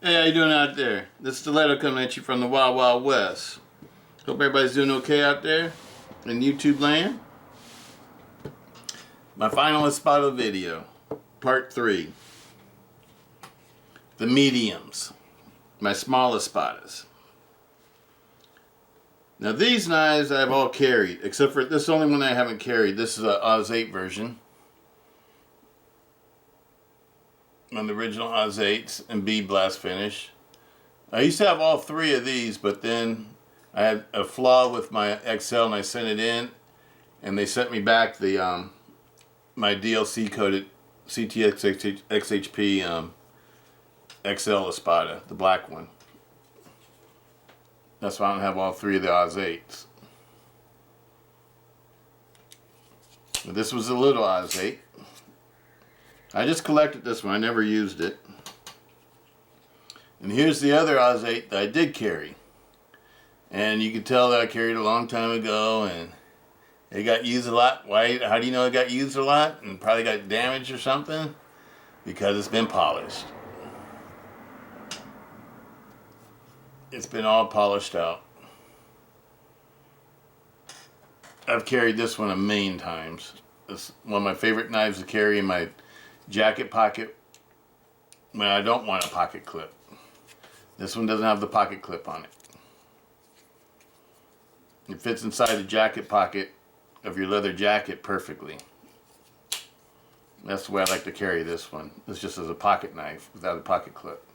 Hey, how you doing out there? This Stiletto coming at you from the Wild Wild West. Hope everybody's doing okay out there in YouTube land. My final Espada video, part 3. The mediums, my small Espadas. Now these knives I've all carried, except for this is the only one I haven't carried. This is a Oz 8 version. On the original Oz 8s and B blast finish. I used to have all 3 of these, but then I had a flaw with my XL and I sent it in, and they sent me back the my DLC coded CTX XHP XL Espada, the black one. That's why I don't have all 3 of the Oz 8s. But this was a little Oz 8. I just collected this one, I never used it. And here's the other Oz 8 that I did carry. And you can tell that I carried it a long time ago and it got used a lot. Why? How do you know it got used a lot? And probably got damaged or something? Because it's been polished. It's been all polished out. I've carried this one a million times. It's one of my favorite knives to carry in my jacket pocket when I don't want a pocket clip. This one doesn't have the pocket clip on it. It fits inside the jacket pocket of your leather jacket perfectly. That's the way I like to carry this one. It's just as a pocket knife without a pocket clip.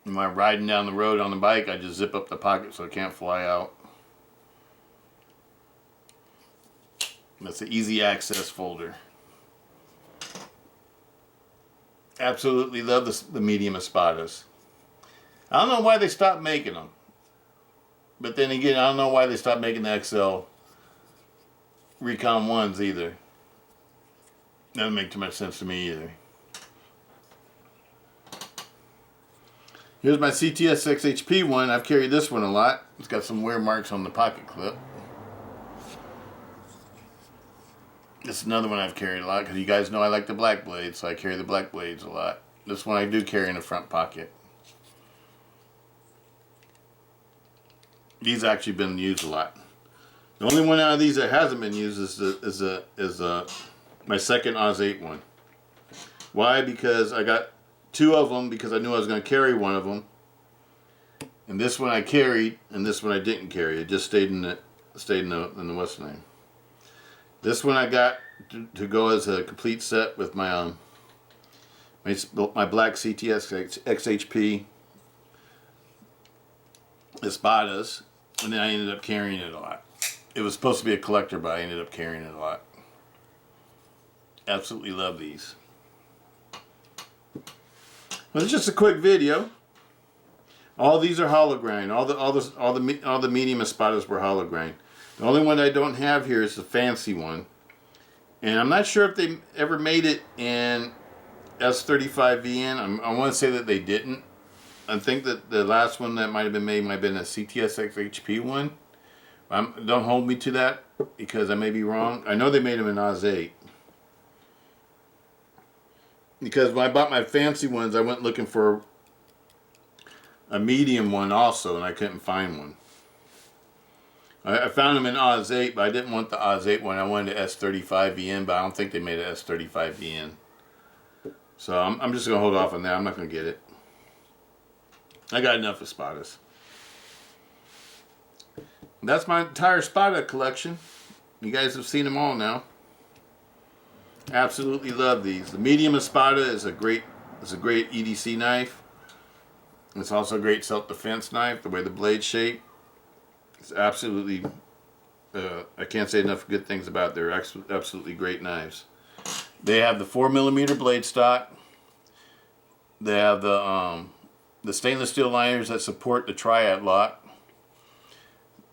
When I'm riding down the road on the bike, I just zip up the pocket so it can't fly out. That's an easy access folder. Absolutely love the medium Espadas. I don't know why they stopped making them. But then again, I don't know why they stopped making the XL Recon 1s either. Doesn't make too much sense to me either. Here's my CTS XHP one. I've carried this one a lot. It's got some wear marks on the pocket clip. This is another one I've carried a lot because you guys know I like the black blades, so I carry the black blades a lot. This one I do carry in the front pocket. These actually been used a lot. The only one out of these that hasn't been used is my second Oz 8 one. Why? Because I got 2 of them because I knew I was going to carry one of them. And this one I carried, and this one I didn't carry. It just stayed in the West lane. This one I got to go as a complete set with my my black CTS XHP Espadas, and then I ended up carrying it a lot. It was supposed to be a collector, but I ended up carrying it a lot. Absolutely love these. Well, it's just a quick video. All these are hollow grind. All the medium Espadas were hollow grind. The only one I don't have here is the fancy one. And I'm not sure if they ever made it in S35VN. I want to say that they didn't. I think that the last one that might have been made might have been a CTS XHP one. Don't hold me to that because I may be wrong. I know they made them in Oz 8. Because when I bought my fancy ones, I went looking for a medium one also, and I couldn't find one. I found them in Oz 8, but I didn't want the Oz 8 one. I wanted the S35VN, but I don't think they made an S35VN. So I'm just going to hold off on that. I'm not going to get it. I got enough Espadas. That's my entire Espada collection. You guys have seen them all now. Absolutely love these. The medium Espada is a great EDC knife. It's also a great self-defense knife. The way the blade's shaped. It's absolutely, I can't say enough good things about it. They're absolutely great knives. They have the 4mm blade stock. They have the stainless steel liners that support the triad lock.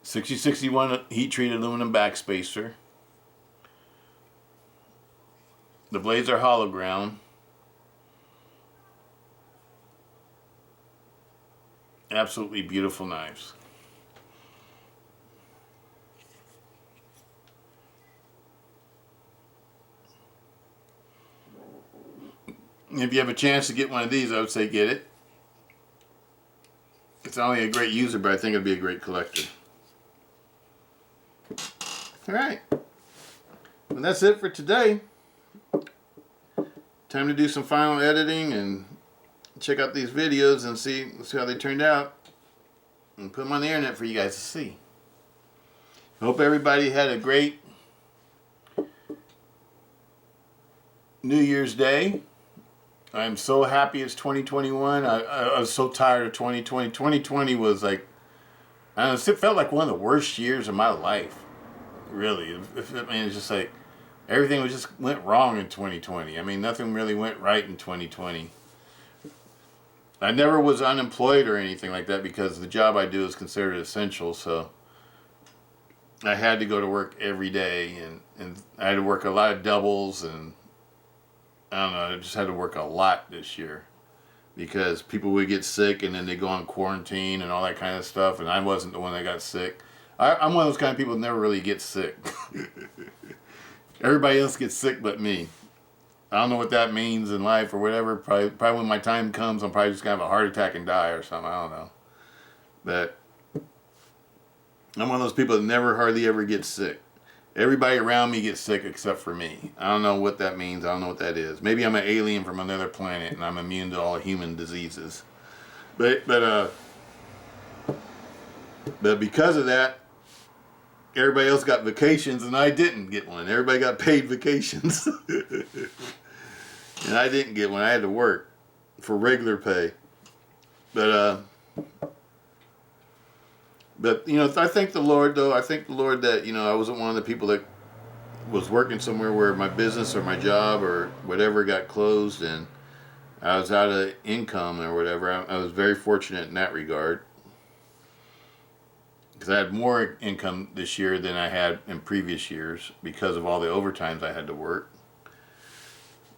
6061 heat treated aluminum backspacer. The blades are hollow ground. Absolutely beautiful knives. If you have a chance to get one of these, I would say get it. It's not only a great user, but I think it'd be a great collector. Alright. Well, that's it for today. Time to do some final editing and check out these videos and see how they turned out. And put them on the internet for you guys to see. I hope everybody had a great New Year's Day. I'm so happy it's 2021. I was so tired of 2020. 2020 was like, I don't know, it felt like one of the worst years of my life. Really. I mean, it's just like, everything just went wrong in 2020. I mean, nothing really went right in 2020. I never was unemployed or anything like that because the job I do is considered essential, so I had to go to work every day, and I had to work a lot of doubles, and I don't know, I just had to work a lot this year because people would get sick and then they go on quarantine and all that kind of stuff, and I wasn't the one that got sick. I'm one of those kind of people that never really get sick. Everybody else gets sick but me. I don't know what that means in life or whatever. Probably when my time comes, I'm probably just going to have a heart attack and die or something. I don't know. But I'm one of those people that never hardly ever gets sick. Everybody around me gets sick except for me. I don't know what that means. I don't know what that is. Maybe I'm an alien from another planet and I'm immune to all human diseases. But because of that, everybody else got vacations and I didn't get one. Everybody got paid vacations. And I didn't get one. I had to work for regular pay. But you know, I thank the Lord, though. I thank the Lord that, you know, I wasn't one of the people that was working somewhere where my business or my job or whatever got closed and I was out of income or whatever. I was very fortunate in that regard. Because I had more income this year than I had in previous years because of all the overtimes I had to work.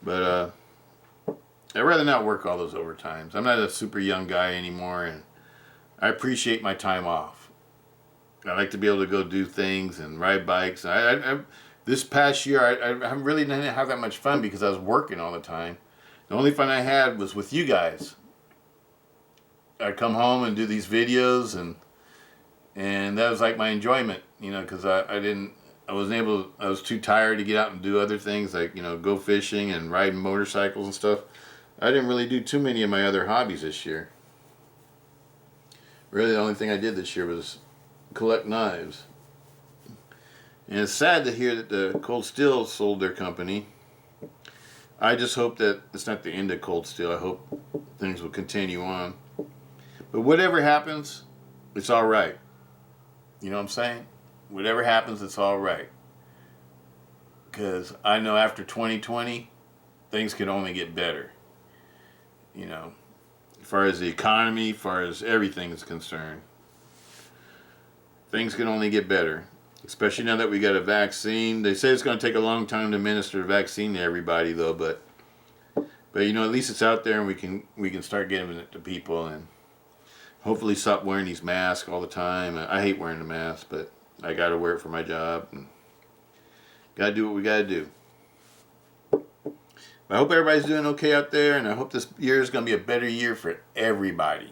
But I'd rather not work all those overtimes. I'm not a super young guy anymore, and I appreciate my time off. I like to be able to go do things and ride bikes. This past year, I really didn't have that much fun because I was working all the time. The only fun I had was with you guys. I'd come home and do these videos, and that was like my enjoyment, you know, because I was too tired to get out and do other things like, you know, go fishing and riding motorcycles and stuff. I didn't really do too many of my other hobbies this year. Really, the only thing I did this year was collect knives. And it's sad to hear that the Cold Steel sold their company. I just hope that it's not the end of Cold Steel. I hope things will continue on. But whatever happens, it's all right. You know what I'm saying? Whatever happens, it's all right. Because I know after 2020, things can only get better. You know, as far as the economy, as far as everything is concerned. Things can only get better. Especially now that we got a vaccine. They say it's going to take a long time to administer a vaccine to everybody, though. But you know, at least it's out there, and we can start getting it to people, and hopefully stop wearing these masks all the time. I hate wearing the mask, but I got to wear it for my job. And got to do what we got to do. I hope everybody's doing okay out there, and I hope this year is going to be a better year for everybody.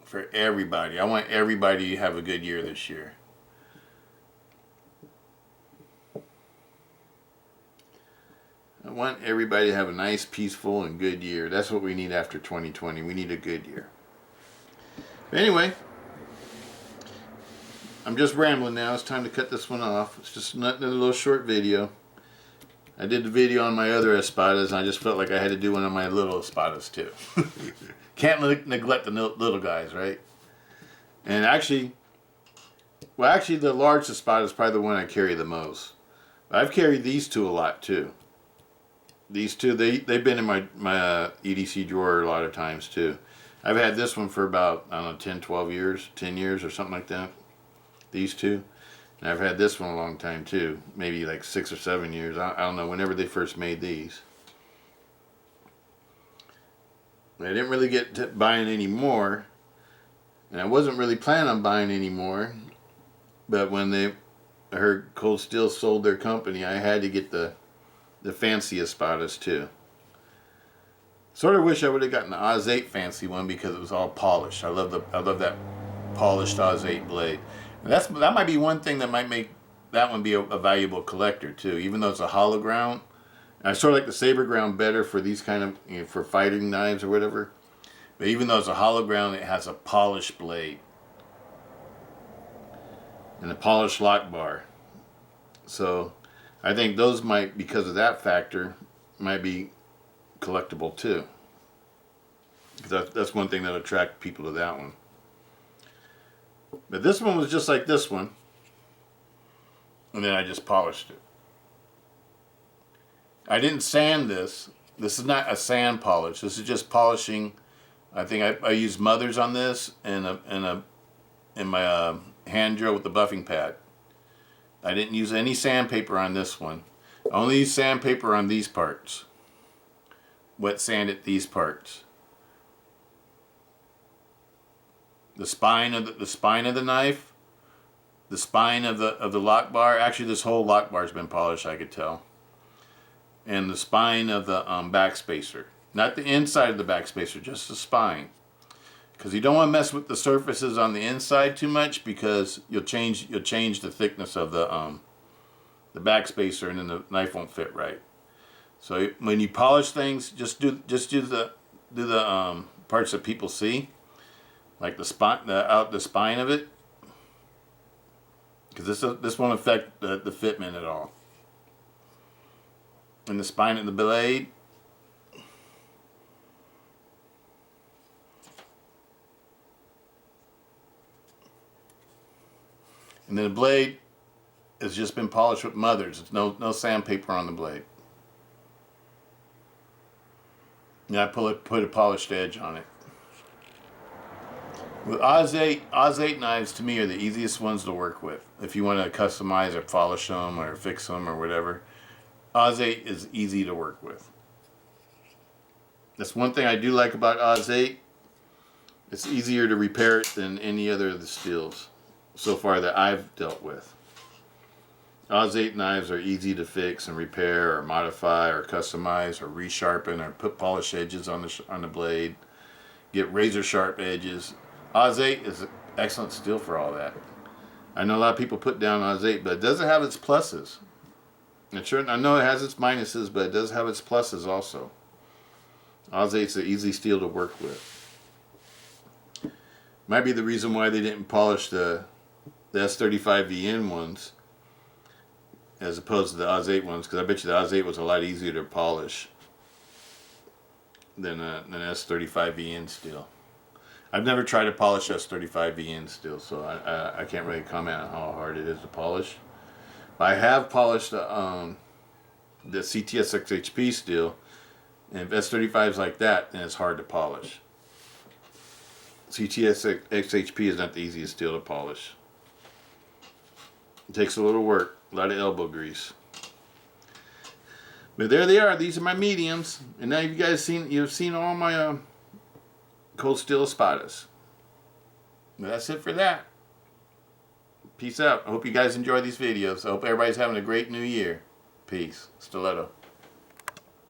For everybody. I want everybody to have a good year this year. I want everybody to have a nice, peaceful, and good year. That's what we need after 2020. We need a good year. But anyway, I'm just rambling now. It's time to cut this one off. It's just a little short video. I did the video on my other Espadas, and I just felt like I had to do one on my little Espadas too. Can't neglect the little guys, right? And actually, the large Espada is probably the one I carry the most. But I've carried these two a lot too. These two, they've been in my EDC drawer a lot of times too. I've had this one for about, I don't know, 10, 12 years, 10 years or something like that. These two. And I've had this one a long time too. Maybe like 6 or 7 years. I don't know, whenever they first made these. I didn't really get to buying any more. And I wasn't really planning on buying any more. But when I heard Cold Steel sold their company, I had to get the fancy Espadas too. Sort of wish I would have gotten the Oz 8 fancy one because it was all polished. I love that polished Oz 8 blade. And that might be one thing that might make that one be a valuable collector too. Even though it's a hollow ground, I sort of like the saber ground better for these kind of, you know, for fighting knives or whatever. But even though it's a hollow ground, it has a polished blade and a polished lock bar. So I think those might, because of that factor, might be collectible too. Because that's one thing that attract people to that one. But this one was just like this one, and then I just polished it. I didn't sand this. This is not a sand polish. This is just polishing. I think I used Mother's on this and in my hand drill with the buffing pad. I didn't use any sandpaper on this one. I only used sandpaper on these parts. Wet sanded these parts. The spine of the knife, the spine of the lock bar. Actually, this whole lock bar has been polished, I could tell. And the spine of the backspacer. Not the inside of the backspacer, just the spine. Because you don't want to mess with the surfaces on the inside too much, because you'll change the thickness of the backspacer, and then the knife won't fit right. So when you polish things, just do the parts that people see, like the spine of it, because this won't affect the fitment at all. And the spine of the blade. And then the blade has just been polished with Mother's. There's no sandpaper on the blade. And I put a polished edge on it. With Oz 8 knives, to me, are the easiest ones to work with. If you want to customize or polish them or fix them or whatever, Oz 8 is easy to work with. That's one thing I do like about Oz 8. It's easier to repair it than any other of the steels so far that I've dealt with. Oz 8 knives are easy to fix and repair or modify or customize or resharpen or put polish edges on the blade, get razor sharp edges. Oz 8 is an excellent steel for all that. I know a lot of people put down Oz 8, but it doesn't have its pluses. I know it has its minuses, but it does have its pluses also. Oz 8's an easy steel to work with. Might be the reason why they didn't polish the S35VN ones as opposed to the Oz 8 ones, because I bet you the Oz 8 was a lot easier to polish than an S35VN steel. I've never tried to polish S35VN steel, so I can't really comment on how hard it is to polish. But I have polished the CTS XHP steel, and if S35 is like that, then it's hard to polish. CTS XHP is not the easiest steel to polish. It takes a little work, a lot of elbow grease. But there they are. These are my mediums, and now you've seen all my cold steel espadas. But that's it for that. Peace out. I hope you guys enjoy these videos. I hope everybody's having a great new year. Peace. Stiletto.